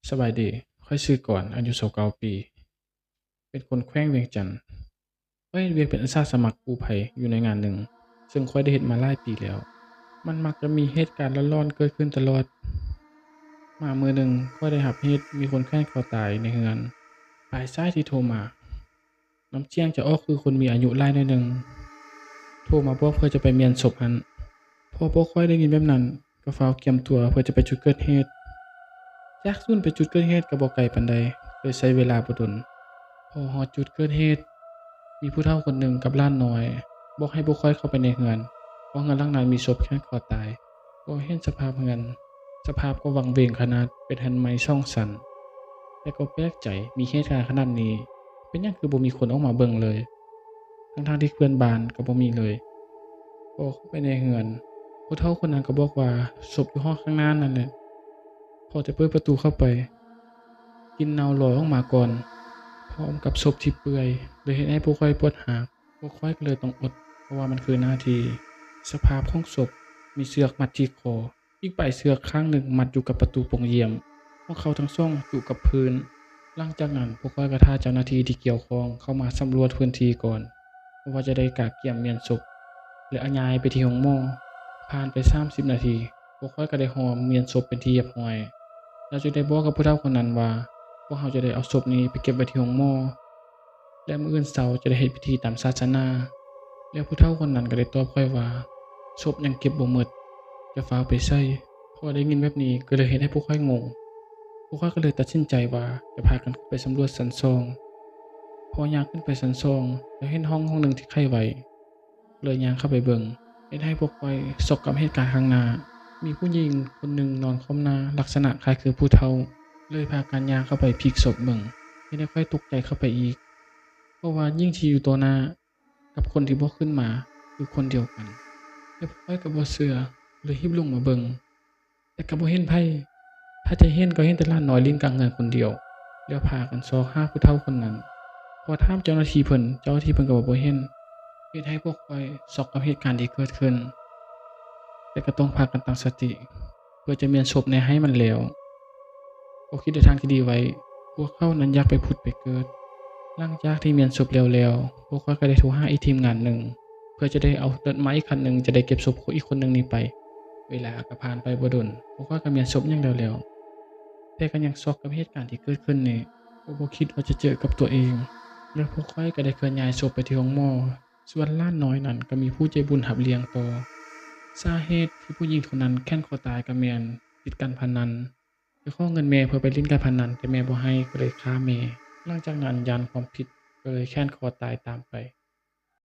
สบายดีข้อยชื่อก่อนอายุ29ปีเป็นคนแขวงเวียงจันทน์ข้อยเฮ็ดเวียกเป็นอาสาสมัครกู้ภัยอยู่ในงานหนึ่งซึ่งข้อยได้เฮ็ดมาหลายปีแล้วมันมักจะมีเหตุการณ์ร้อนๆเกิดขึ้นตลอดมามื้อหนึ่งข้อยได้รับเหตุมีคนแขวนคอตายในเรือนปลายสายที่โทรมาน้ำเสียงจะออกคือคนมีอายุหลายหน่อยหนึ่งโทรมาบอกเพื่อจะไปเมียนศพหั้นพอพวกข้อยได้ยินแบบนั้นก็ฟ้าวเตรียมตัวเพื่อจะไปจุดเกิดเหตุจากศูนย์ไปจุดเกิดเหตุก็บ่ไกลปานใดเลยใช้เวลาบ่ดน พอฮอดจุดเกิดเหตุมีผู้เฒ่าคนหนึ่งกับหล้านน้อยบอกให้บ่ค่อยเข้าไปในเรือนเพราะเรือนหลังนั้นมีศพแขวนคอตายพอเห็นสภาพเรือนสภาพก็วังเวงขนาดเป็นหั้นไม้ช่องสั้นแต่ก็แปลกใจมีเหตุการณ์ขนาดนี้เป็นหยังคือบ่มีคนออกมาเบิ่งเลยทั้งๆที่เพื่อนบ้านก็บ่มีเลยพอเข้าไปในเรือนผู้เฒ่าคนนั้นก็บอกว่าศพอยู่ห้องข้างหน้านั่นแหละพอจะเปิดประตูเข้าไปกลิ่นเน่าลอยออกมาก่อน พร้อมกับศพที่เปื่อยเลยเฮ็ดให้พวกข้อยปวดหากพวกข้อยก็เลยต้องอดเพราะว่ามันคือหน้าที่สภาพของศพมีเชือกมัดที่คออีกปลายเชือกข้างหนึ่งมัดอยู่กับประตูโปร่งเยี่ยมพวกเขาทั้งสองอยู่กับพื้นหลังจากนั้นพวกข้อยก็ท่าเจ้าหน้าที่ที่เกี่ยวข้องเข้ามาสำรวจพื้นที่ก่อนเพราะว่าจะได้กากเกี่ยมเมียนศพและเอาย้ายไปที่โรงหมอผ่านไป30นาทีพวกข้อยก็ได้ห่อเมียนศพเป็นที่เรียบร้อยแล้วจึงได้บอกกับผู้เฒ่าคนนั้นว่าพวกเราจะได้เอาศพนี้ไปเก็บไว้ที่โรงหมอ และมื้ออื่นเช้าจะได้เฮ็ดพิธีตามศาสนาแล้วผู้เฒ่าคนนั้นก็ได้ตอบข้อยว่าศพยังเก็บบ่หมดอย่าฟ้าวไปไสพอได้ยินแบบนี้ก็เลยเฮ็ดให้พวกข้อยงงพวกข้อยก็เลยตัดสินใจว่าจะพากันขึ้นไปสำรวจชั้น2พอย่างขึ้นไปชั้น2แล้วเห็นห้องหนึ่งที่ไขไว้เลยย่างเข้าไปเบิ่งเฮ็ดให้พวกข้อยช็อกกับเหตุการณ์ข้างหน้ามีผู้หญิงคนหนึ่งนอนคว่ำหน้าลักษณะคล้ายคือผู้เฒ่าเลยพากันย่างเข้าไปพลิกศพเบิ่งเฮ็ดให้ข้อยตกใจเข้าไปอีก เพราะว่ายิ่งที่อยู่ต่อหน้ากับคนที่บ่ขึ้นมาคือคนเดียวกันแล้วข้อยก็บ่เชื่อเลยรีบลงมาเบิ่งแต่ก็บ่เห็นไผถ้าจะเห็นก็เห็นแต่หลานน้อยยืนกลางเรือนคนเดียวแล้วพากันซอกหาผู้เฒ่าคนนั้นพอถามเจ้าหน้าที่เพิ่นเจ้าหน้าที่เพิ่นก็ว่าบ่เห็นเฮ็ดให้พวกข้อยช็อกกับเหตุการณ์ที่เกิดขึ้นแต่ก็ต้องพากันตั้งสติเพื่อจะเมียนศพในให้มันแล้วก็คิดในทางที่ดีไว้พวกเขานั้นอยากไปผุดไปเกิด หลังจากที่เมียนศพแล้วพวกข้อยก็ได้โทรหาอีกทีมงานหนึ่งเพื่อจะได้เอารถม้าอีกคันหนึ่งจะได้เก็บศพอีกคนหนึ่งนี้ไปเวลาก็ผ่านไปบ่ดนพวกข้อยก็เมียนศพหยังแล้วแต่ก็ยังช็อกกับเหตุการณ์ที่เกิดขึ้นนี้เพราะบ่คิดว่าจะเจอกับตัวเองและพวกข้อยก็ได้เคลื่อนย้ายศพไปที่โรงหมอส่วนหล้านน้อยนั้นก็มีผู้ใจบุญรับเลี้ยงต่อสาเหตุที่ผู้หญิงคนนั้นแค้นคอตายก็แม่นติดการพนันไปขอเงินแม่เพื่อไปเล่นการพนันแต่แม่บ่ให้ก็เลยฆ่าแม่ หลังจากนั้นญาณความผิดก็เลยแค้นคอตายตามไป